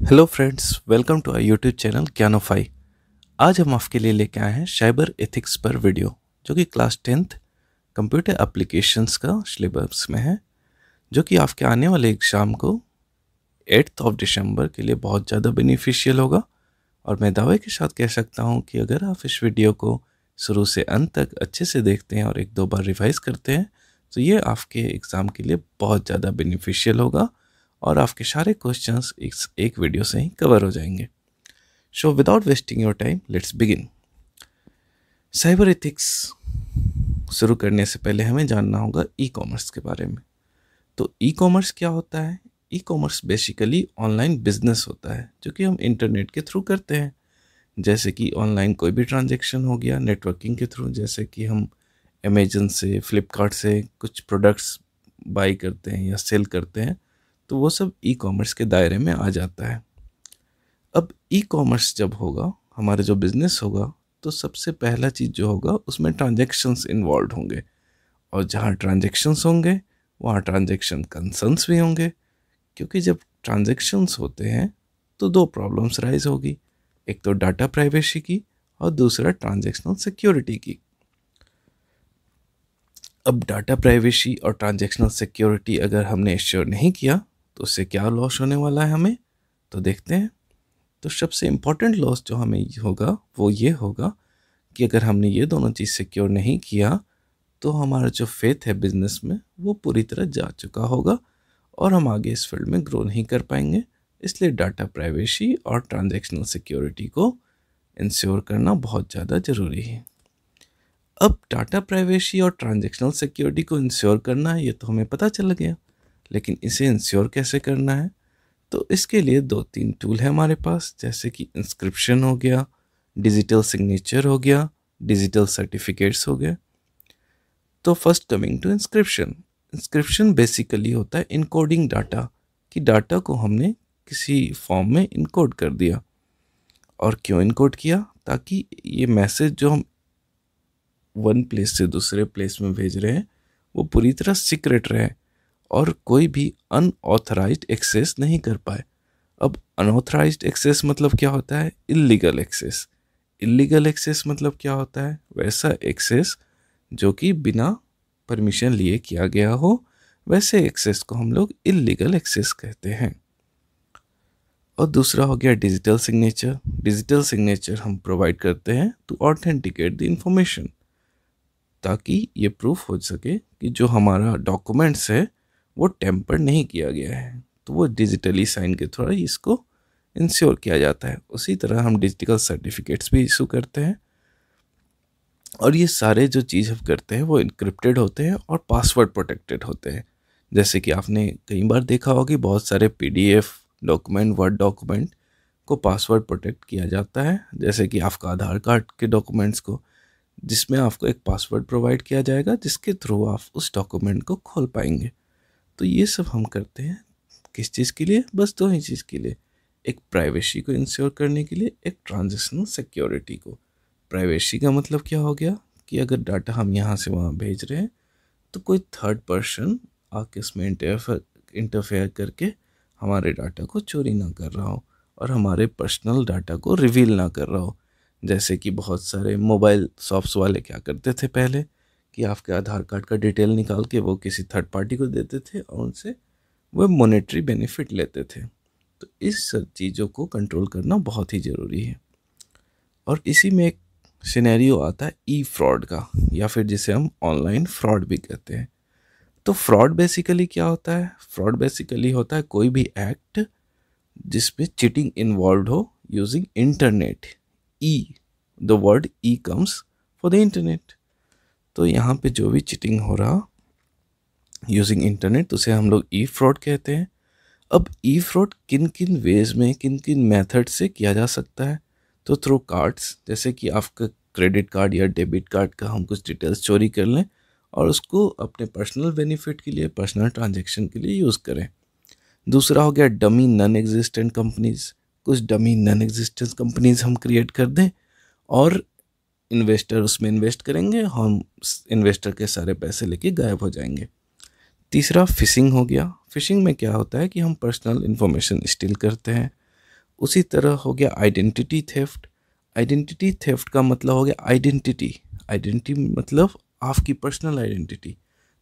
Hello friends, welcome to our YouTube channel Gyanofy. आज हम आपके लिए लेके आए हैं साइबर एथिक्स पर वीडियो, जो कि क्लास 10th कंप्यूटर एप्लीकेशंस का सिलेबस में है, जो कि आपके आने वाले एग्ज़ाम को 8th ऑफ दिसंबर के लिए बहुत ज़्यादा बेनिफिशियल होगा। और मैं दावे के साथ कह सकता हूँ कि अगर आप इस वीडियो को शुरू से अंत तक अच्छे से देखते हैं और एक दो बार रिवाइज करते हैं तो ये आपके एग्ज़ाम के लिए बहुत ज़्यादा बेनिफिशियल होगा और आपके सारे क्वेश्चंस इस एक वीडियो से ही कवर हो जाएंगे। So without wasting your time, let's begin. Cyber ethics शुरू करने से पहले हमें जानना होगा ई कॉमर्स के बारे में। तो ई कॉमर्स क्या होता है? E commerce basically online business होता है जो कि हम इंटरनेट के थ्रू करते हैं। जैसे कि ऑनलाइन कोई भी ट्रांजैक्शन हो गया नेटवर्किंग के थ्रू, जैसे कि हम अमेजन से, फ्लिपकार्ट से कुछ प्रोडक्ट्स बाई करते हैं या सेल करते हैं, तो वो सब ई कॉमर्स के दायरे में आ जाता है। अब ई कॉमर्स जब होगा, हमारे जो बिज़नेस होगा, तो सबसे पहला चीज़ जो होगा उसमें ट्रांजैक्शंस इन्वॉल्व होंगे, और जहाँ ट्रांजैक्शंस होंगे वहाँ ट्रांजैक्शन कंसर्न्स भी होंगे, क्योंकि जब ट्रांजैक्शंस होते हैं तो दो प्रॉब्लम्स राइज होगी, एक तो डाटा प्राइवेसी की और दूसरा ट्रांजैक्शनल सिक्योरिटी की। अब डाटा प्राइवेसी और ट्रांजैक्शनल सिक्योरिटी अगर हमने इंश्योर नहीं किया तो उससे क्या लॉस होने वाला है हमें, तो देखते हैं। तो सबसे इम्पोर्टेंट लॉस जो हमें होगा वो ये होगा कि अगर हमने ये दोनों चीज़ सिक्योर नहीं किया तो हमारा जो फेथ है बिजनेस में वो पूरी तरह जा चुका होगा और हम आगे इस फील्ड में ग्रो नहीं कर पाएंगे। इसलिए डाटा प्राइवेसी और ट्रांजैक्शनल सिक्योरिटी को इंश्योर करना बहुत ज़्यादा ज़रूरी है। अब डाटा प्राइवेसी और ट्रांजैक्शनल सिक्योरिटी को इंश्योर करना है ये तो हमें पता चल गया, लेकिन इसे इंश्योर कैसे करना है? तो इसके लिए दो तीन टूल है हमारे पास, जैसे कि इंस्क्रिप्शन हो गया, डिजिटल सिग्नेचर हो गया, डिजिटल सर्टिफिकेट्स हो गए। तो first coming to inscription. Inscription basically होता है इनकोडिंग डाटा, कि डाटा को हमने किसी फॉर्म में इनकोड कर दिया। और क्यों इनकोड किया? ताकि ये मैसेज जो हम वन प्लेस से दूसरे प्लेस में भेज रहे हैं वो पूरी तरह सीक्रेट रहे और कोई भी अनऑथराइज्ड एक्सेस नहीं कर पाए। अब अनऑथराइज्ड एक्सेस मतलब क्या होता है? Illegal access. इल्लीगल एक्सेस मतलब क्या होता है? वैसा एक्सेस जो कि बिना परमिशन लिए किया गया हो, वैसे एक्सेस को हम लोग इल्लीगल एक्सेस कहते हैं। और दूसरा हो गया डिजिटल सिग्नेचर। डिजिटल सिग्नेचर हम प्रोवाइड करते हैं टू ऑथेंटिकेट द इंफॉर्मेशन, ताकि ये प्रूफ हो सके कि जो हमारा डॉक्यूमेंट्स है वो टेम्पर नहीं किया गया है, तो वो डिजिटली साइन के थ्रू इसको इंश्योर किया जाता है। उसी तरह हम डिजिटल सर्टिफिकेट्स भी इशू करते हैं, और ये सारे जो चीज़ हम करते हैं वो इनक्रिप्टेड होते हैं और पासवर्ड प्रोटेक्टेड होते हैं। जैसे कि आपने कई बार देखा होगा कि बहुत सारे पीडीएफ डॉक्यूमेंट, वर्ड डॉक्यूमेंट को पासवर्ड प्रोटेक्ट किया जाता है, जैसे कि आपका आधार कार्ड के डॉक्यूमेंट्स को, जिसमें आपको एक पासवर्ड प्रोवाइड किया जाएगा जिसके थ्रू आप उस डॉक्यूमेंट को खोल पाएंगे। तो ये सब हम करते हैं किस चीज़ के लिए? बस दो ही चीज़ के लिए, एक प्राइवेसी को इंश्योर करने के लिए, एक ट्रांजैक्शनल सिक्योरिटी को। प्राइवेसी का मतलब क्या हो गया कि अगर डाटा हम यहाँ से वहाँ भेज रहे हैं तो कोई थर्ड पर्सन आके इसमें इंटरफेयर करके हमारे डाटा को चोरी ना कर रहा हो और हमारे पर्सनल डाटा को रिवील ना कर रहा हो। जैसे कि बहुत सारे मोबाइल शॉप्स वाले क्या करते थे पहले, कि आपके आधार कार्ड का डिटेल निकाल के वो किसी थर्ड पार्टी को देते थे और उनसे वो मॉनेटरी बेनिफिट लेते थे। तो इस सब चीज़ों को कंट्रोल करना बहुत ही ज़रूरी है। और इसी में एक सिनेरियो आता है ई फ्रॉड का, या फिर जिसे हम ऑनलाइन फ्रॉड भी कहते हैं। तो फ्रॉड बेसिकली क्या होता है? फ्रॉड बेसिकली होता है कोई भी एक्ट जिसमें चीटिंग इन्वॉल्व हो using internet. E, the word E comes for the internet. तो यहाँ पे जो भी चीटिंग हो रहा यूजिंग इंटरनेट उसे हम लोग ई फ्रॉड कहते हैं। अब ई फ्रॉड किन किन वेज में, किन किन मेथड से किया जा सकता है? तो थ्रू कार्ड्स, जैसे कि आपका क्रेडिट कार्ड या डेबिट कार्ड का हम कुछ डिटेल्स चोरी कर लें और उसको अपने पर्सनल बेनिफिट के लिए, पर्सनल ट्रांजैक्शन के लिए यूज़ करें। दूसरा हो गया डमी नॉन एग्जिस्टेंट कंपनीज। कुछ डमी नॉन एग्जिस्टेंट कंपनीज हम क्रिएट कर दें और इन्वेस्टर उसमें इन्वेस्ट करेंगे, हम इन्वेस्टर के सारे पैसे लेके गायब हो जाएंगे। तीसरा फिशिंग हो गया। फिशिंग में क्या होता है कि हम पर्सनल इन्फॉर्मेशन स्टील करते हैं उसी तरह हो गया आइडेंटिटी थेफ्ट। आइडेंटिटी थेफ्ट का मतलब हो गया आइडेंटिटी। आइडेंटिटी मतलब आपकी पर्सनल आइडेंटिटी।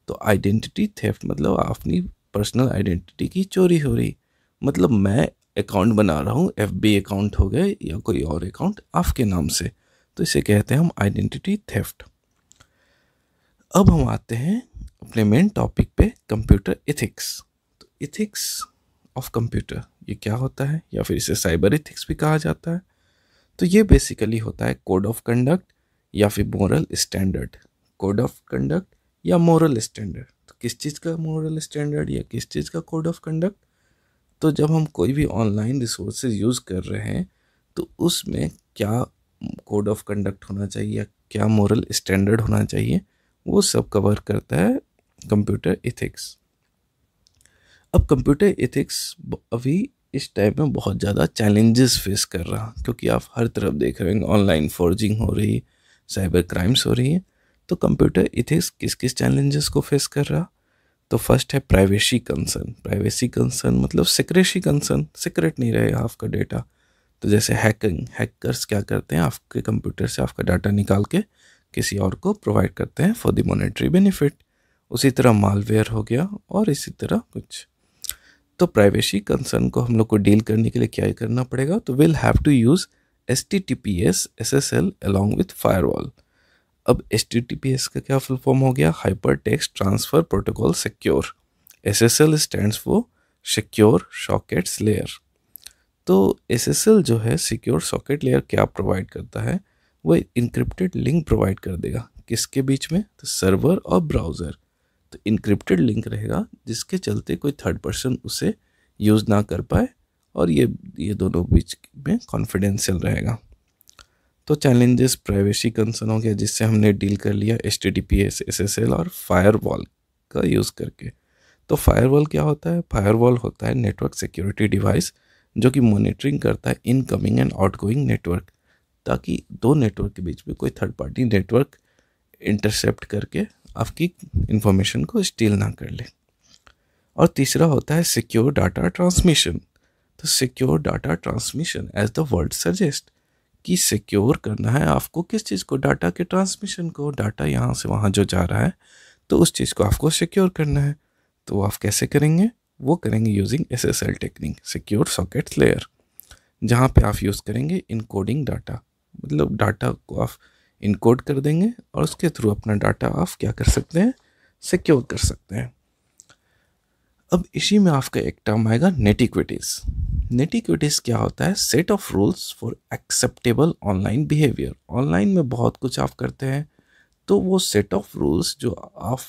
तो आइडेंटिटी थेफ्ट मतलब अपनी पर्सनल आइडेंटिटी की चोरी हो रही। मतलब मैं अकाउंट बना रहा हूँ, एफबी अकाउंट हो गए या कोई और अकाउंट आपके नाम से, तो इसे कहते हैं हम आइडेंटिटी थेफ्ट। अब हम आते हैं अपने मेन टॉपिक पे, कंप्यूटर इथिक्स। तो इथिक्स ऑफ कंप्यूटर ये क्या होता है, या फिर इसे साइबर इथिक्स भी कहा जाता है। तो ये बेसिकली होता है कोड ऑफ कंडक्ट या फिर moral standard. Code of conduct या मोरल स्टैंडर्ड, तो किस चीज़ का मोरल स्टैंडर्ड या किस चीज़ का कोड ऑफ कंडक्ट। तो जब हम कोई भी ऑनलाइन रिसोर्सेज यूज़ कर रहे हैं तो उसमें क्या कोड ऑफ कंडक्ट होना चाहिए या क्या मोरल स्टैंडर्ड होना चाहिए, वो सब कवर करता है कंप्यूटर इथिक्स। अब कंप्यूटर इथिक्स अभी इस टाइम में बहुत ज़्यादा चैलेंजेस फेस कर रहा, क्योंकि आप हर तरफ देख रहे हैं ऑनलाइन फॉर्जिंग हो रही, साइबर क्राइम्स हो रही है। तो कंप्यूटर इथिक्स किस किस चैलेंजेस को फेस कर रहा। तो फर्स्ट है प्राइवेसी कंसर्न। प्राइवेसी कंसर्न मतलब सिक्रेसी कंसर्न, सीक्रेट नहीं रहेगा आपका डेटा। तो जैसे हैकिंग, हैकर्स क्या करते हैं, आपके कंप्यूटर से आपका डाटा निकाल के किसी और को प्रोवाइड करते हैं फॉर द मॉनेटरी बेनिफिट। उसी तरह मालवेयर हो गया और इसी तरह कुछ। तो प्राइवेसी कंसर्न को हम लोग को डील करने के लिए क्या करना पड़ेगा, तो will have to use HTTPS SSL along with firewall. अब HTTPS का क्या फुल फॉर्म हो गया, hyper text transfer protocol secure. SSL stands for secure sockets layer. तो SSL जो है सिक्योर सॉकेट लेयर क्या प्रोवाइड करता है, वो इनक्रिप्टेड लिंक प्रोवाइड कर देगा किसके बीच में, तो सर्वर और ब्राउज़र। तो इनक्रिप्टेड लिंक रहेगा जिसके चलते कोई थर्ड पर्सन उसे यूज़ ना कर पाए, और ये दोनों बीच में कॉन्फिडेंशियल रहेगा। तो चैलेंजेस प्राइवेसी कंसर्न हो गया जिससे हमने डील कर लिया HTTPS SSL और फायरवॉल का यूज़ करके। तो फायरवॉल क्या होता है, फायरवॉल होता है नेटवर्क सिक्योरिटी डिवाइस जो कि मॉनिटरिंग करता है इनकमिंग एंड आउटगोइंग नेटवर्क, ताकि दो नेटवर्क के बीच में कोई थर्ड पार्टी नेटवर्क इंटरसेप्ट करके आपकी इंफॉर्मेशन को स्टील ना कर ले। और तीसरा होता है सिक्योर डाटा ट्रांसमिशन। तो secure data transmission as the word suggest, कि सिक्योर करना है आपको किस चीज़ को, डाटा के ट्रांसमिशन को। डाटा यहाँ से वहाँ जो जा रहा है तो उस चीज़ को आपको सिक्योर करना है। तो आप कैसे करेंगे, वो करेंगे using SSL technique, secure socket layer, जहाँ पे आप यूज़ करेंगे इनकोडिंग डाटा। मतलब डाटा को आप इनकोड कर देंगे और उसके थ्रू अपना डाटा आप क्या कर सकते हैं, सिक्योर कर सकते हैं। अब इसी में आपका एक टर्म आएगा नेटिक्विटीज। नेटिक्विटीज क्या होता है, set of rules for acceptable online behaviour. Online में बहुत कुछ आप करते हैं, तो वो सेट ऑफ रूल्स जो आप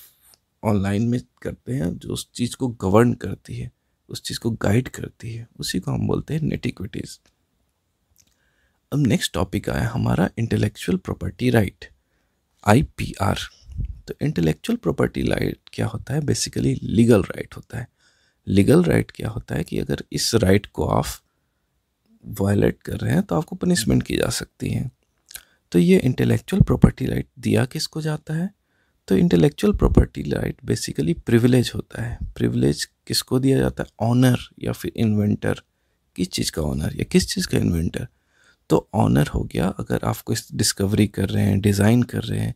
ऑनलाइन में करते हैं, जो उस चीज़ को गवर्न करती है, उस चीज़ को गाइड करती है, उसी को हम बोलते हैं नेटिक्विटीज। अब नेक्स्ट टॉपिक आया हमारा इंटेलेक्चुअल प्रॉपर्टी राइट, IPR। तो इंटेलेक्चुअल प्रॉपर्टी राइट क्या होता है, बेसिकली लीगल राइट होता है। लीगल राइट क्या होता है कि अगर इस राइट को आप वायलेट कर रहे हैं तो आपको पनिशमेंट की जा सकती है। तो ये इंटेलेक्चुअल प्रॉपर्टी राइट दिया किसको जाता है, तो intellectual property right basically privilege होता है। प्रिविलेज किसको दिया जाता है, ऑनर या फिर इन्वेंटर। किस चीज़ का ऑनर या किस चीज़ का इन्वेंटर। तो ऑनर हो गया अगर आप कोई डिस्कवरी कर रहे हैं, डिज़ाइन कर रहे हैं,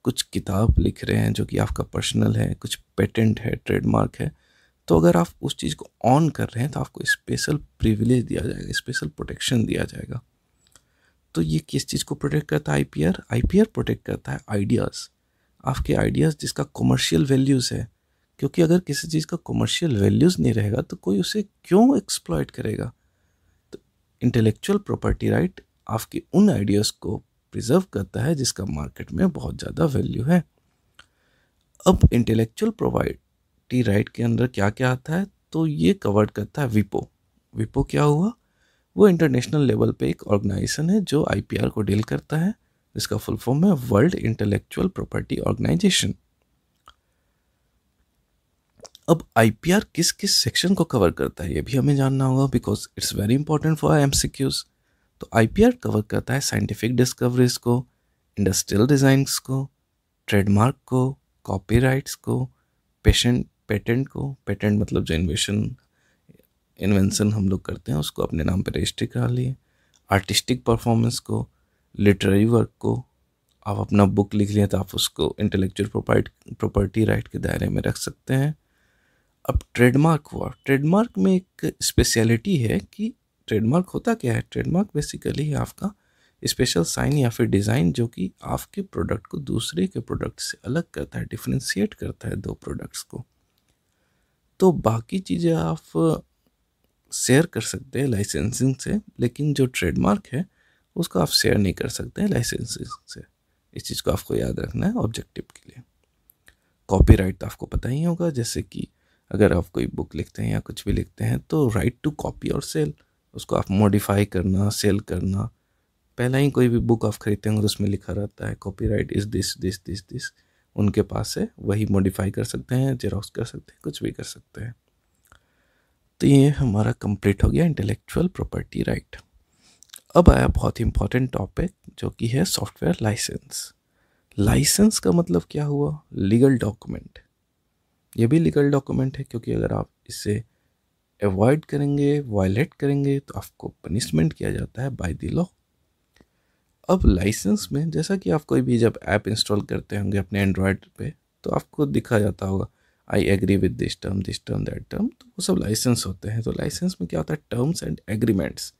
कुछ किताब लिख रहे हैं जो कि आपका पर्सनल है, कुछ पेटेंट है, ट्रेडमार्क है, तो अगर आप उस चीज़ को ऑन कर रहे हैं तो आपको स्पेशल प्रिविलेज दिया जाएगा, स्पेशल प्रोटेक्शन दिया जाएगा। तो ये किस चीज़ को प्रोटेक्ट करता है, IPR प्रोटेक्ट करता है आइडियाज़, आपके आइडियाज़ जिसका कमर्शियल वैल्यूज़ है। क्योंकि अगर किसी चीज़ का कमर्शियल वैल्यूज़ नहीं रहेगा तो कोई उसे क्यों एक्सप्लॉइट करेगा। तो इंटेलेक्चुअल प्रॉपर्टी राइट आपके उन आइडियाज़ को प्रिजर्व करता है जिसका मार्केट में बहुत ज़्यादा वैल्यू है। अब इंटेलेक्चुअल प्रॉपर्टी राइट के अंदर क्या क्या आता है, तो ये कवर करता है विपो। विपो क्या हुआ, वो इंटरनेशनल लेवल पे एक ऑर्गेनाइजेशन है जो IPR को डील करता है, जिसका फुल फॉर्म है वर्ल्ड इंटेलेक्चुअल प्रॉपर्टी ऑर्गेनाइजेशन। अब IPR किस किस सेक्शन को कवर करता है ये भी हमें जानना होगा, because it's very important for MCQs। तो IPR कवर करता है साइंटिफिक डिस्कवरीज को, इंडस्ट्रियल डिज़ाइंस को, ट्रेडमार्क को, कॉपीराइट्स को, पेटेंट को। पेटेंट मतलब जो इन्वेशन इन्वेंशन हम लोग करते हैं उसको अपने नाम पे रजिस्टर करा लिए। आर्टिस्टिक परफॉर्मेंस को, लिटरेरी वर्क को, आप अपना बुक लिख लिए तो आप उसको इंटेलेक्चुअल प्रॉपर्टी राइट के दायरे में रख सकते हैं। अब ट्रेडमार्क हुआ। ट्रेडमार्क में एक स्पेशलिटी है कि ट्रेडमार्क होता क्या है। ट्रेडमार्क बेसिकली है आपका स्पेशल साइन या फिर डिज़ाइन जो कि आपके प्रोडक्ट को दूसरे के प्रोडक्ट से अलग करता है, डिफ्रेंशिएट करता है दो प्रोडक्ट्स को। तो बाकी चीज़ें आप शेयर कर सकते हैं लाइसेंसिंग से, लेकिन जो ट्रेडमार्क है उसको आप शेयर नहीं कर सकते हैं लाइसेंसिंग से। इस चीज़ को आपको याद रखना है ऑब्जेक्टिव के लिए। कॉपीराइट तो आपको पता ही होगा, जैसे कि अगर आप कोई बुक लिखते हैं या कुछ भी लिखते हैं तो राइट टू कॉपी और सेल, उसको आप मॉडिफाई करना, सेल करना। पहला ही कोई भी बुक आप खरीदते हैं तो उसमें लिखा रहता है copyright is this this this this, उनके पास है, वही मॉडिफाई कर सकते हैं, जेरोक्स कर सकते हैं, कुछ भी कर सकते हैं। तो ये हमारा कंप्लीट हो गया इंटेलेक्चुअल प्रॉपर्टी राइट। अब आया बहुत ही इंपॉर्टेंट टॉपिक जो कि है सॉफ्टवेयर लाइसेंस। लाइसेंस का मतलब क्या हुआ? Legal document. ये भी लीगल डॉक्यूमेंट है क्योंकि अगर आप इसे अवॉइड करेंगे, वायलेट करेंगे तो आपको पनिशमेंट किया जाता है बाय द लॉ। अब लाइसेंस में जैसा कि आप कोई भी जब ऐप इंस्टॉल करते होंगे अपने एंड्रॉयड पे तो आपको दिखा जाता होगा I agree with this term that term, तो वो सब लाइसेंस होते हैं। तो लाइसेंस में क्या होता है? टर्म्स एंड एग्रीमेंट्स,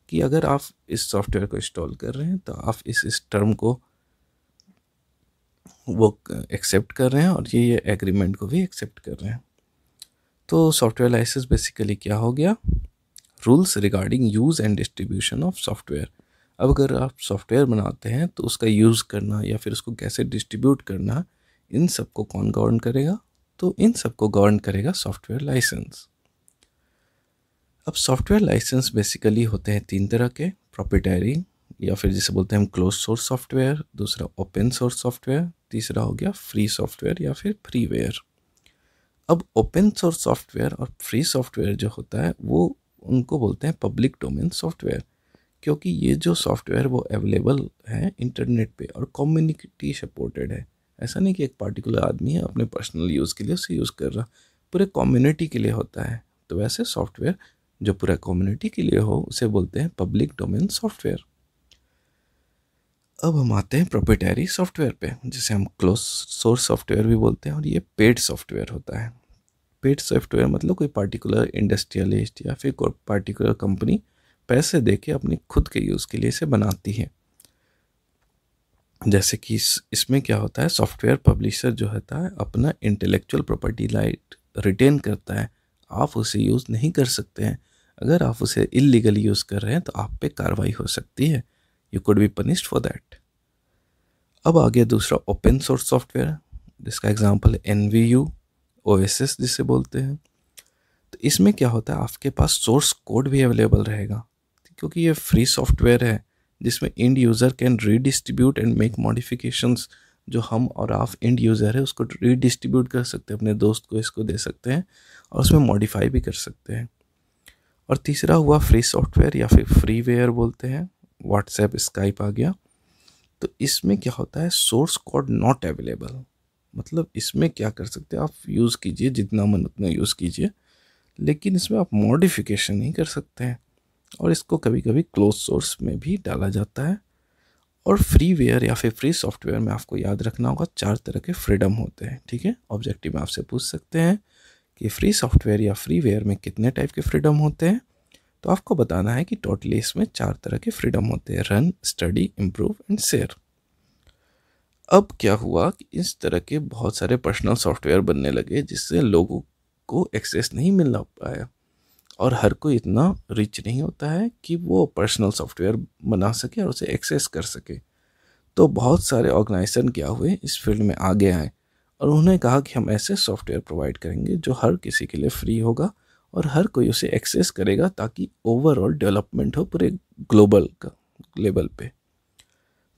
कि अगर आप इस सॉफ्टवेयर को इंस्टॉल कर रहे हैं तो आप इस टर्म को वो एक्सेप्ट कर रहे हैं और ये एग्रीमेंट को भी एक्सेप्ट कर रहे हैं। तो सॉफ्टवेयर लाइसेंस बेसिकली क्या हो गया? Rules regarding use and distribution of software. अब अगर आप सॉफ्टवेयर बनाते हैं तो उसका यूज़ करना या फिर उसको कैसे डिस्ट्रीब्यूट करना, इन सब को कौन गवर्न करेगा? तो इन सब को गवर्न करेगा सॉफ्टवेयर लाइसेंस। अब सॉफ्टवेयर लाइसेंस बेसिकली होते हैं तीन तरह के, प्रोप्राइटरी या फिर जिसे बोलते हैं हम क्लोज सोर्स सॉफ्टवेयर, दूसरा ओपन सोर्स सॉफ्टवेयर, तीसरा हो गया फ्री सॉफ्टवेयर या फिर फ्रीवेयर। अब ओपन सोर्स सॉफ्टवेयर और फ्री सॉफ्टवेयर जो होता है वो उनको बोलते हैं पब्लिक डोमेन सॉफ्टवेयर, क्योंकि ये जो सॉफ्टवेयर वो अवेलेबल है इंटरनेट पे और कम्युनिटी सपोर्टेड है। ऐसा नहीं कि एक पार्टिकुलर आदमी है अपने पर्सनल यूज़ के लिए उसे यूज़ कर रहा, पूरे कम्युनिटी के लिए होता है। तो वैसे सॉफ्टवेयर जो पूरा कम्युनिटी के लिए हो उसे बोलते हैं पब्लिक डोमेन सॉफ्टवेयर। अब हम आते हैं प्रोप्राइटरी सॉफ्टवेयर पे, जिसे हम क्लोज सोर्स सॉफ्टवेयर भी बोलते हैं, और ये पेड सॉफ्टवेयर होता है। पेड सॉफ्टवेयर मतलब कोई पार्टिकुलर इंडस्ट्रियलिस्ट या फिर कोई पार्टिकुलर कंपनी पैसे दे के अपने खुद के यूज़ के लिए इसे बनाती है। जैसे कि इसमें क्या होता है, सॉफ्टवेयर पब्लिशर जो होता है अपना इंटेलेक्चुअल प्रॉपर्टी राइट रिटेन करता है, आप उसे यूज़ नहीं कर सकते हैं। अगर आप उसे इलीगली यूज़ कर रहे हैं तो आप पे कार्रवाई हो सकती है, you could be punished for that. अब आ गया दूसरा ओपन सोर्स सॉफ्टवेयर, जिसका एग्जांपल है NVU OSS जिसे बोलते हैं। तो इसमें क्या होता है, आपके पास सोर्स कोड भी अवेलेबल रहेगा, क्योंकि ये फ्री सॉफ्टवेयर है जिसमें end user can redistribute and make modifications. जो हम और आप इंड यूज़र है उसको रीडिस्ट्रीब्यूट कर सकते हैं, अपने दोस्त को इसको दे सकते हैं और उसमें मॉडिफाई भी कर सकते हैं। और तीसरा हुआ फ्री सॉफ्टवेयर या फिर फ्रीवेयर बोलते हैं, व्हाट्सएप स्काइप आ गया। तो इसमें क्या होता है, सोर्स कोड नॉट अवेलेबल, मतलब इसमें क्या कर सकते हैं आप यूज़ कीजिए जितना मन उतना यूज़ कीजिए, लेकिन इसमें आप मॉडिफिकेशन नहीं कर सकते हैं, और इसको कभी कभी क्लोज सोर्स में भी डाला जाता है। और फ्रीवेयर या फिर फ्री सॉफ्टवेयर में आपको याद रखना होगा 4 तरह के फ्रीडम होते हैं, ठीक है। ऑब्जेक्टिव में आपसे पूछ सकते हैं कि फ्री सॉफ्टवेयर या फ्रीवेयर में कितने टाइप के फ्रीडम होते हैं, तो आपको बताना है कि टोटली इसमें 4 तरह के फ्रीडम होते हैं, run, study, improve and share. अब क्या हुआ कि इस तरह के बहुत सारे पर्सनल सॉफ्टवेयर बनने लगे जिससे लोगों को एक्सेस नहीं मिल पाया, और हर कोई इतना रिच नहीं होता है कि वो पर्सनल सॉफ्टवेयर बना सके और उसे एक्सेस कर सके। तो बहुत सारे ऑर्गेनाइजेशन क्या हुए, इस फील्ड में आगे आए और उन्होंने कहा कि हम ऐसे सॉफ्टवेयर प्रोवाइड करेंगे जो हर किसी के लिए फ्री होगा और हर कोई उसे एक्सेस करेगा, ताकि ओवरऑल डेवलपमेंट हो पूरे ग्लोबल का लेवल पे।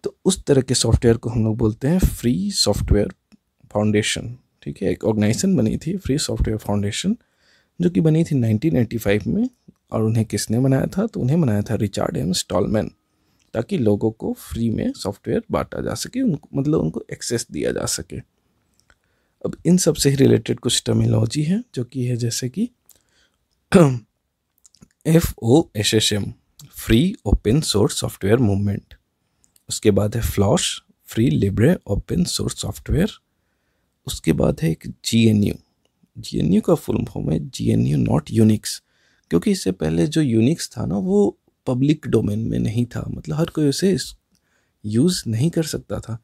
तो उस तरह के सॉफ्टवेयर को हम लोग बोलते हैं फ्री सॉफ्टवेयर फाउंडेशन, ठीक है। एक ऑर्गेनाइजेशन बनी थी फ्री सॉफ्टवेयर फाउंडेशन, जो कि बनी थी 1985 में। और उन्हें किसने बनाया था, तो उन्हें बनाया था रिचर्ड एम स्टॉलमैन, ताकि लोगों को फ्री में सॉफ्टवेयर बांटा जा सके, उनको मतलब उनको एक्सेस दिया जा सके। अब इन सब से रिलेटेड कुछ टर्मिनोलॉजी है जो कि है जैसे कि FOSSM, free open source software movement. उसके बाद है FLOSS, free libre open source software. उसके बाद है एक GNU। GNU का फुल फॉर्म है GNU नॉट यूनिक्स, क्योंकि इससे पहले जो यूनिक्स था ना वो पब्लिक डोमेन में नहीं था, मतलब हर कोई उसे यूज़ नहीं कर सकता था।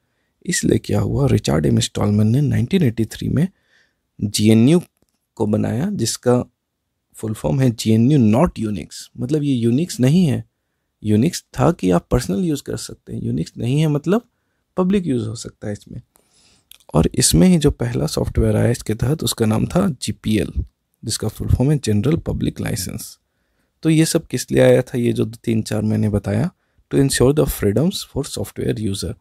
इसलिए क्या हुआ, रिचर्ड एम स्टॉलमैन ने 1983 में GNU को बनाया, जिसका फुल फॉर्म है GNU नॉट यूनिक्स। मतलब ये यूनिक्स नहीं है, यूनिक्स था कि आप पर्सनल यूज़ कर सकते हैं, यूनिक्स नहीं है मतलब पब्लिक यूज़ हो सकता है इसमें। और इसमें ही जो पहला सॉफ्टवेयर आया इसके तहत, उसका नाम था GPL, जिसका फुल फॉर्म है जनरल पब्लिक लाइसेंस। तो ये सब किस लिए आया था, ये जो 3-4 मैंने बताया, to ensure the freedoms for software user.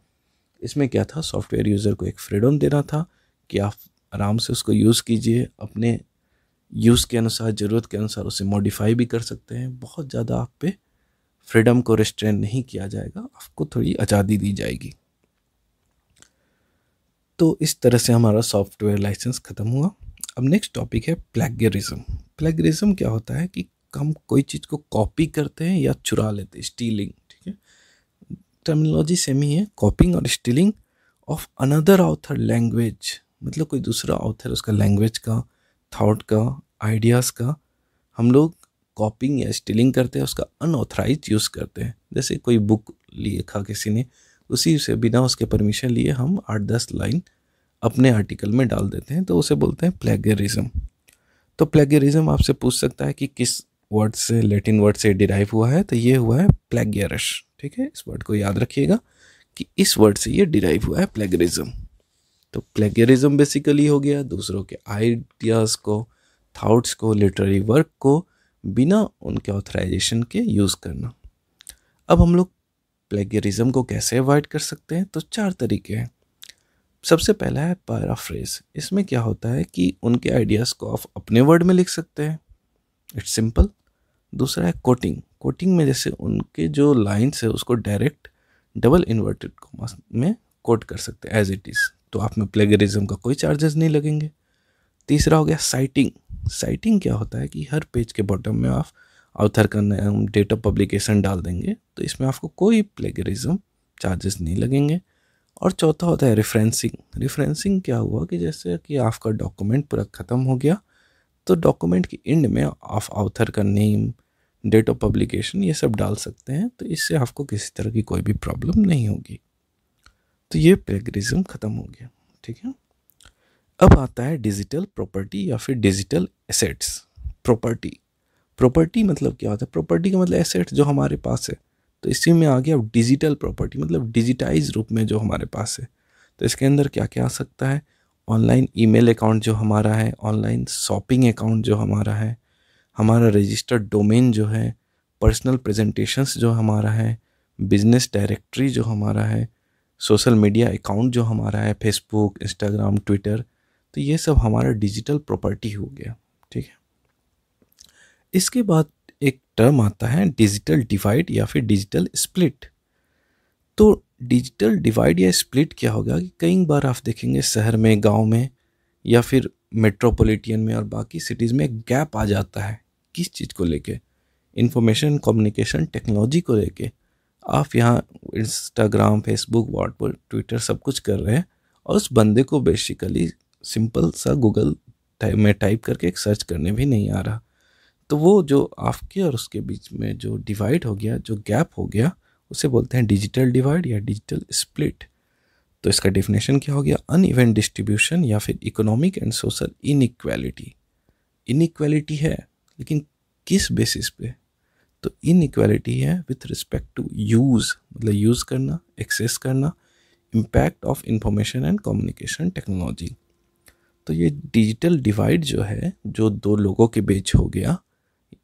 इसमें क्या था, सॉफ्टवेयर यूज़र को एक फ्रीडम देना था कि आप आराम से उसको यूज़ कीजिए, अपने यूज़ के अनुसार, ज़रूरत के अनुसार उसे मॉडिफाई भी कर सकते हैं। बहुत ज़्यादा आप पे फ्रीडम को रिस्ट्रेन नहीं किया जाएगा, आपको थोड़ी आज़ादी दी जाएगी। तो इस तरह से हमारा सॉफ्टवेयर लाइसेंस ख़त्म हुआ। अब नेक्स्ट टॉपिक है प्लेगरिज्म। प्लेगरिज्म क्या होता है कि हम कोई चीज़ को कॉपी करते हैं या चुरा लेते हैं, स्टीलिंग, ठीक है। टर्मिनोलॉजी सेम ही है, कॉपिंग और stealing of another author language, मतलब कोई दूसरा ऑथर, उसका लैंग्वेज का, थॉट का, आइडियाज़ का हम लोग कॉपिंग या स्टीलिंग करते हैं, उसका अनऑथराइज यूज़ करते हैं। जैसे कोई बुक लिखा किसी ने, उसी से बिना उसके परमिशन लिए हम 8-10 लाइन अपने आर्टिकल में डाल देते हैं, तो उसे बोलते हैं प्लेगरिज्म। तो प्लेगरिज्म आपसे पूछ सकता है कि किस वर्ड से, लैटिन वर्ड से डिराइव हुआ है, तो ये हुआ है प्लेगियरस, ठीक है। इस वर्ड को याद रखिएगा कि इस वर्ड से ये डिराइव हुआ है प्लेगरिज्म। तो प्लेगरिज्म बेसिकली हो गया दूसरों के आइडियाज़ को, थॉट्स को, लिटरेरी वर्क को बिना उनके ऑथराइजेशन के यूज़ करना। अब हम लोग प्लेगरिज्म को कैसे अवॉइड कर सकते हैं, तो 4 तरीके हैं। सबसे पहला है पैराफ्रेज। इसमें क्या होता है कि उनके आइडियाज़ को आप अपने वर्ड में लिख सकते हैं, इट्स सिंपल। दूसरा है कोटिंग। कोटिंग में जैसे उनके जो लाइन्स है उसको डायरेक्ट डबल इन्वर्टेड कॉमा में कोट कर सकते हैं एज इट इज़, तो आप में प्लेगरिज्म का कोई चार्जेस नहीं लगेंगे। तीसरा हो गया साइटिंग। साइटिंग क्या होता है कि हर पेज के बॉटम में आप ऑथर का नाम, डेट ऑफ पब्लिकेशन डाल देंगे, तो इसमें आपको कोई प्लेगरिज्म चार्जेस नहीं लगेंगे। और चौथा होता है रेफरेंसिंग। रेफरेंसिंग क्या हुआ कि जैसे कि आपका डॉक्यूमेंट पूरा ख़त्म हो गया, तो डॉक्यूमेंट के एंड में आप ऑथर का नेम, डेट ऑफ पब्लिकेशन, ये सब डाल सकते हैं, तो इससे आपको किसी तरह की कोई भी प्रॉब्लम नहीं होगी। तो ये प्लेगरिज्म ख़त्म हो गया, ठीक है। अब आता है डिजिटल प्रॉपर्टी या फिर डिजिटल एसेट्स। प्रॉपर्टी, प्रॉपर्टी मतलब क्या होता है, प्रॉपर्टी का मतलब एसेट्स जो हमारे पास है, तो इसी में आ गया डिजिटल प्रॉपर्टी, मतलब डिजिटाइज रूप में जो हमारे पास है। तो इसके अंदर क्या क्या आ सकता है, ऑनलाइन ईमेल अकाउंट जो हमारा है, ऑनलाइन शॉपिंग अकाउंट जो हमारा है, हमारा रजिस्टर्ड डोमेन जो है, पर्सनल प्रेजेंटेशंस जो हमारा है, बिजनेस डायरेक्टरी जो हमारा है, सोशल मीडिया अकाउंट जो हमारा है, फेसबुक, इंस्टाग्राम, ट्विटर, तो ये सब हमारा डिजिटल प्रॉपर्टी हो गया, ठीक है। इसके बाद एक टर्म आता है डिजिटल डिवाइड या फिर डिजिटल स्प्लिट। तो डिजिटल डिवाइड या स्प्लिट क्या होगा कि कई बार आप देखेंगे शहर में, गांव में या फिर मेट्रोपॉलिटन में और बाकी सिटीज़ में एक गैप आ जाता है। किस चीज़ को लेके, इंफॉर्मेशन कम्युनिकेशन टेक्नोलॉजी को लेके। आप यहाँ इंस्टाग्राम, फेसबुक, व्हाट्सएप, ट्विटर सब कुछ कर रहे हैं, और उस बंदे को बेसिकली सिंपल सा गूगल में टाइप करके एक सर्च करने भी नहीं आ रहा। तो वो जो आपके और उसके बीच में जो डिवाइड हो गया, जो गैप हो गया, उसे बोलते हैं डिजिटल डिवाइड या डिजिटल स्प्लिट। तो इसका डेफिनेशन क्या हो गया, अनइवन डिस्ट्रीब्यूशन या फिर economic and social inequality. Inequality है, लेकिन किस बेसिस पे, तो इनइक्वालिटी है विथ रिस्पेक्ट टू यूज़, मतलब यूज़ करना, एक्सेस करना, impact of information and communication technology. तो ये डिजिटल डिवाइड जो है, जो दो लोगों के बीच हो गया,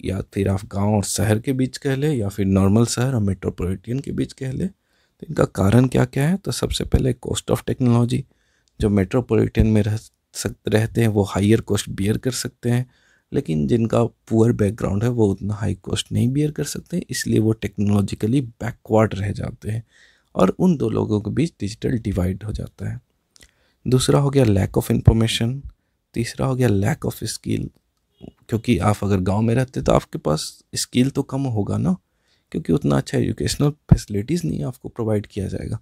या फिर आप गांव और शहर के बीच कह ले, या फिर नॉर्मल शहर और मेट्रोपॉलिटन के बीच कह ले, तो इनका कारण क्या क्या है। तो सबसे पहले कॉस्ट ऑफ टेक्नोलॉजी। जो मेट्रोपॉलिटन में रहते हैं वो हायर कॉस्ट बियर कर सकते हैं, लेकिन जिनका पुअर बैकग्राउंड है वो उतना हाई कॉस्ट नहीं बियर कर सकते, इसलिए वो टेक्नोलॉजिकली बैकवर्ड रह जाते हैं, और उन दो लोगों के बीच डिजिटल डिवाइड हो जाता है। दूसरा हो गया लैक ऑफ इंफॉर्मेशन। तीसरा हो गया लैक ऑफ स्किल, क्योंकि आप अगर गांव में रहते तो आपके पास स्किल तो कम होगा ना, क्योंकि उतना अच्छा एजुकेशनल फैसिलिटीज़ नहीं आपको प्रोवाइड किया जाएगा।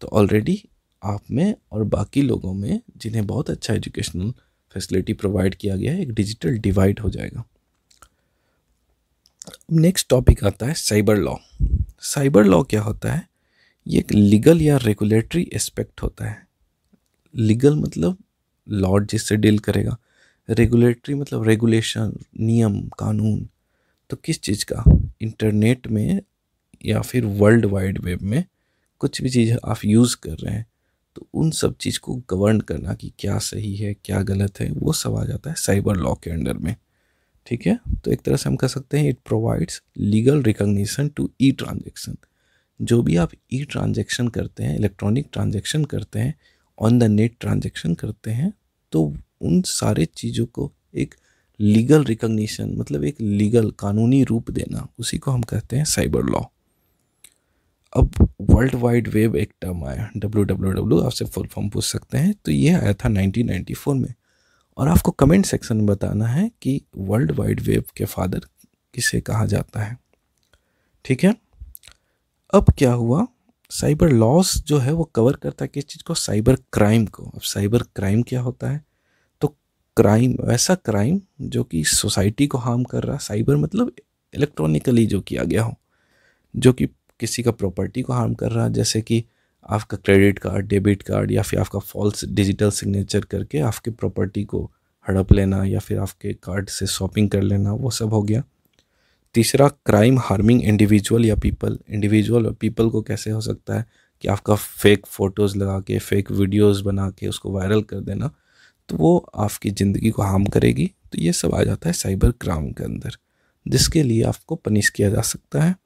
तो ऑलरेडी आप में और बाकी लोगों में जिन्हें बहुत अच्छा एजुकेशनल फैसिलिटी प्रोवाइड किया गया है, एक डिजिटल डिवाइड हो जाएगा। नेक्स्ट टॉपिक आता है साइबर लॉ। साइबर लॉ क्या होता है? ये एक लीगल या रेगुलेटरी एस्पेक्ट होता है। लीगल मतलब लॉ जिससे डील करेगा, रेगुलेटरी मतलब रेगुलेशन, नियम, कानून। तो किस चीज़ का? इंटरनेट में या फिर वर्ल्ड वाइड वेब में कुछ भी चीज़ आप यूज़ कर रहे हैं तो उन सब चीज़ को गवर्न करना कि क्या सही है क्या गलत है, वो सब आ जाता है साइबर लॉ के अंडर में। ठीक है, तो एक तरह से हम कह सकते हैं it provides legal recognition to e transaction. जो भी आप ई ट्रांजेक्शन करते हैं, इलेक्ट्रॉनिक ट्रांजेक्शन करते हैं, ऑन द नेट ट्रांजेक्शन करते हैं, तो उन सारे चीज़ों को एक लीगल रिकॉग्निशन मतलब एक लीगल कानूनी रूप देना, उसी को हम कहते हैं साइबर लॉ। अब वर्ल्ड वाइड वेब एक टर्म आया, WWW, आपसे फुल फॉर्म पूछ सकते हैं। तो ये आया था 1994 में, और आपको कमेंट सेक्शन में बताना है कि वर्ल्ड वाइड वेब के फादर किसे कहा जाता है। ठीक है, अब क्या हुआ, साइबर लॉस जो है वो कवर करता है किस चीज़ को? साइबर क्राइम को। अब साइबर क्राइम क्या होता है? तो क्राइम वैसा क्राइम जो कि सोसाइटी को हार्म कर रहा है। साइबर मतलब इलेक्ट्रॉनिकली जो किया गया हो, जो कि किसी का प्रॉपर्टी को हार्म कर रहा है, जैसे कि आपका क्रेडिट कार्ड, डेबिट कार्ड, या फिर आपका फॉल्स डिजिटल सिग्नेचर करके आपके प्रॉपर्टी को हड़प लेना, या फिर आपके कार्ड से शॉपिंग कर लेना, वो सब हो गया। तीसरा, क्राइम हार्मिंग इंडिविजुअल या पीपल। इंडिविजुअल और पीपल को कैसे हो सकता है कि आपका फेक फ़ोटोज़ लगा के, फेक वीडियोज़ बना के उसको वायरल कर देना, तो वो आपकी ज़िंदगी को हार्म करेगी। तो ये सब आ जाता है साइबर क्राइम के अंदर, जिसके लिए आपको पनिश किया जा सकता है।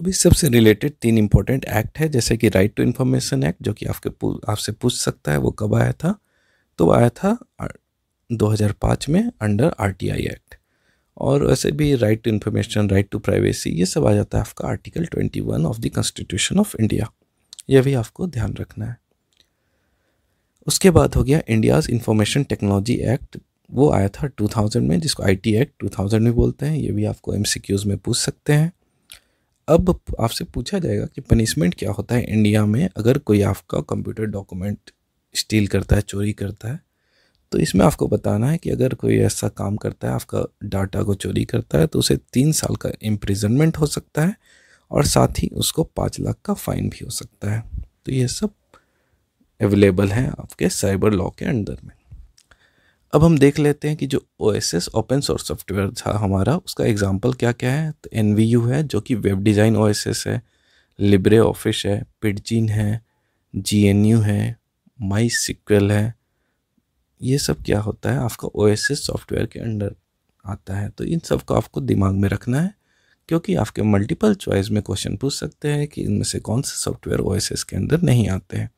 अब इस सबसे रिलेटेड 3 इंपॉर्टेंट एक्ट है, जैसे कि राइट टू इन्फॉर्मेशन एक्ट, जो कि आपसे पूछ सकता है वो कब आया था। तो आया था 2005 में अंडर RTI एक्ट। और वैसे भी right to information, right to privacy, ये सब आ जाता है आपका article 21 of the constitution of India. ये भी आपको ध्यान रखना है। उसके बाद हो गया इंडियाज़ इंफॉर्मेशन टेक्नोलॉजी एक्ट, वो आया था 2000 में, जिसको IT एक्ट 2000 में बोलते हैं। ये भी आपको MCQs में पूछ सकते हैं। अब आपसे पूछा जाएगा कि पनिशमेंट क्या होता है इंडिया में अगर कोई आपका कंप्यूटर डॉक्यूमेंट स्टील करता है, चोरी करता है। तो इसमें आपको बताना है कि अगर कोई ऐसा काम करता है, आपका डाटा को चोरी करता है, तो उसे 3 साल का इम्प्रिजनमेंट हो सकता है, और साथ ही उसको 5 लाख का फाइन भी हो सकता है। तो ये सब अवेलेबल है आपके साइबर लॉ के अंदर में। अब हम देख लेते हैं कि जो OSS ओपन सोर्स सॉफ्टवेयर था हमारा, उसका एग्जांपल क्या क्या है। तो NVU है जो कि वेब डिज़ाइन OSS है, लिब्रे ऑफिस है, पिडजिन है, GNU है, MySQL है। ये सब क्या होता है आपका OSS सॉफ्टवेयर के अंडर आता है। तो इन सब को आपको दिमाग में रखना है, क्योंकि आपके मल्टीपल चॉइस में क्वेश्चन पूछ सकते हैं कि इनमें से कौन से सॉफ्टवेयर OSS के अंदर नहीं आते हैं।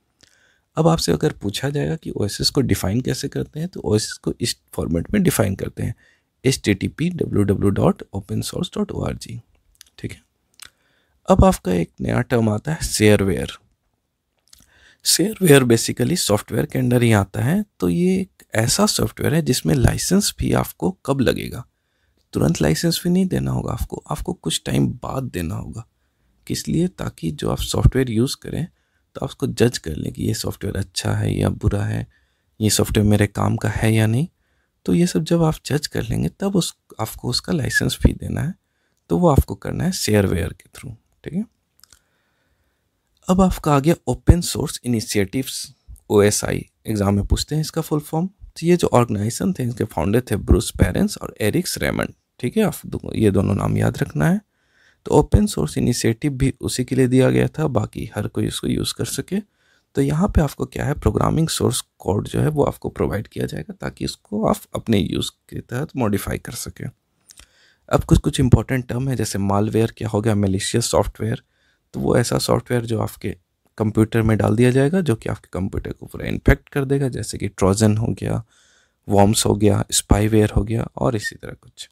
अब आपसे अगर पूछा जाएगा कि OSS को डिफ़ाइन कैसे करते हैं, तो OSS को इस फॉर्मेट में डिफ़ाइन करते हैं, http www.opensource.org। ठीक है, अब आपका एक नया टर्म आता है शेयरवेयर। शेयरवेयर बेसिकली सॉफ्टवेयर के अंडर ही आता है। तो ये एक ऐसा सॉफ्टवेयर है जिसमें लाइसेंस भी आपको कब लगेगा? तुरंत लाइसेंस भी नहीं देना होगा आपको कुछ टाइम बाद देना होगा। किस लिए? ताकि जो आप सॉफ्टवेयर यूज़ करें तो आप उसको जज कर लें कि ये सॉफ्टवेयर अच्छा है या बुरा है, ये सॉफ्टवेयर मेरे काम का है या नहीं। तो ये सब जब आप जज कर लेंगे तब आपको उसका लाइसेंस भी देना है। तो वो आपको करना है शेयरवेयर के थ्रू। ठीक है, अब आपका आ गया open source initiatives, OSI। Exam में पूछते हैं इसका फुल फॉर्म। तो ये जो ऑर्गेनाइजेशन थे, इसके फाउंडर थे ब्रूस पेरेंस और एरिक्स रेमंड। ठीक है, आप ये दोनों नाम याद रखना है। तो ओपन सोर्स इनिशिएटिव भी उसी के लिए दिया गया था, बाकी हर कोई उसको यूज़ कर सके। तो यहाँ पे आपको क्या है, प्रोग्रामिंग सोर्स कोड जो है वो आपको प्रोवाइड किया जाएगा, ताकि इसको आप अपने यूज़ के तहत मॉडिफाई कर सकें। अब कुछ इंपॉर्टेंट टर्म है, जैसे मालवेयर क्या हो गया, मेलिशियस सॉफ्टवेयर। तो वो ऐसा सॉफ्टवेयर जो आपके कंप्यूटर में डाल दिया जाएगा, जो कि आपके कंप्यूटर को पूरा इन्फेक्ट कर देगा, जैसे कि ट्रोजन हो गया, वॉर्म्स हो गया, स्पाईवेयर हो गया, और इसी तरह कुछ।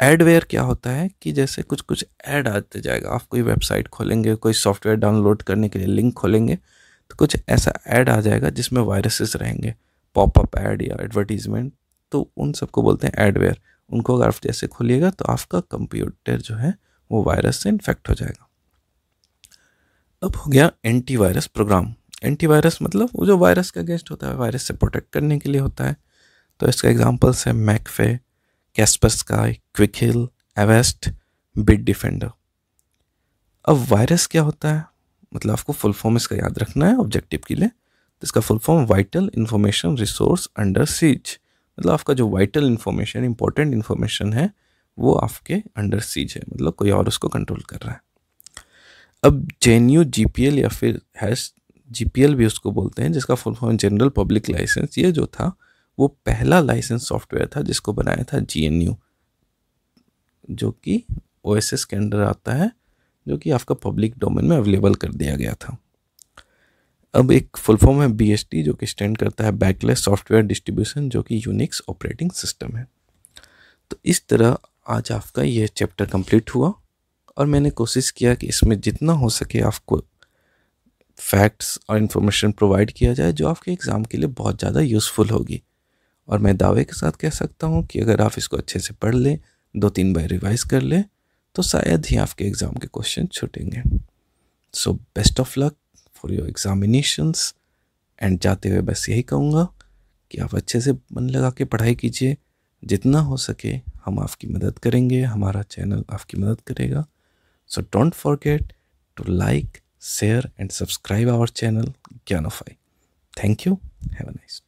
एडवेयर क्या होता है कि जैसे कुछ ऐड आते जाएगा, आप कोई वेबसाइट खोलेंगे, कोई सॉफ्टवेयर डाउनलोड करने के लिए लिंक खोलेंगे, तो कुछ ऐसा ऐड आ जाएगा जिसमें वायरसेस रहेंगे, पॉपअप ऐड या एडवर्टीजमेंट। तो उन सबको बोलते हैं एडवेयर। उनको अगर आप जैसे खोलिएगा तो आपका कंप्यूटर जो है वो वायरस से इन्फेक्ट हो जाएगा। अब हो गया एंटीवायरस प्रोग्राम। एंटीवायरस मतलब वो जो वायरस के अगेंस्ट होता है, वायरस से प्रोटेक्ट करने के लिए होता है। तो इसका एग्जांपल्स है मैकफे, कैस्परस्काई, क्विकहिल, एवेस्ट, बिट डिफेंडर। अब वायरस क्या होता है, मतलब आपको फुल फॉर्म इसका याद रखना है ऑब्जेक्टिव के लिए। तो इसका full form vital information resource under seize, मतलब आपका जो वाइटल इंफॉर्मेशन, इंपॉर्टेंट इंफॉर्मेशन है वो आपके अंडर सीज है, मतलब कोई और उसको कंट्रोल कर रहा है। अब जेएनयू जीपीएल या फिर हैश जीपीएल भी उसको बोलते हैं, जिसका full form general public licence, ये जो था वो पहला लाइसेंस सॉफ्टवेयर था जिसको बनाया था जीएनयू, जो कि ओएसएस के अंडर आता है, जो कि आपका पब्लिक डोमेन में अवेलेबल कर दिया गया था। अब एक फुल फॉर्म है बीएसडी, जो कि स्टैंड करता है बैकलेस सॉफ्टवेयर डिस्ट्रीब्यूशन, जो कि यूनिक्स ऑपरेटिंग सिस्टम है। तो इस तरह आज आपका ये चैप्टर कंप्लीट हुआ और मैंने कोशिश किया कि इसमें जितना हो सके आपको फैक्ट्स और इन्फॉर्मेशन प्रोवाइड किया जाए जो आपके एग्ज़ाम के लिए बहुत ज़्यादा यूज़फुल होगी। और मैं दावे के साथ कह सकता हूँ कि अगर आप इसको अच्छे से पढ़ लें, 2-3 बार रिवाइज कर लें, तो शायद ही आपके एग्ज़ाम के क्वेश्चन छूटेंगे। So best of luck for your examinations. एंड जाते हुए बस यही कहूँगा कि आप अच्छे से मन लगा के पढ़ाई कीजिए, जितना हो सके हम आपकी मदद करेंगे, हमारा चैनल आपकी मदद करेगा। So don't forget to like, share and subscribe our channel Gyanofy. Thank you. Have a nice day.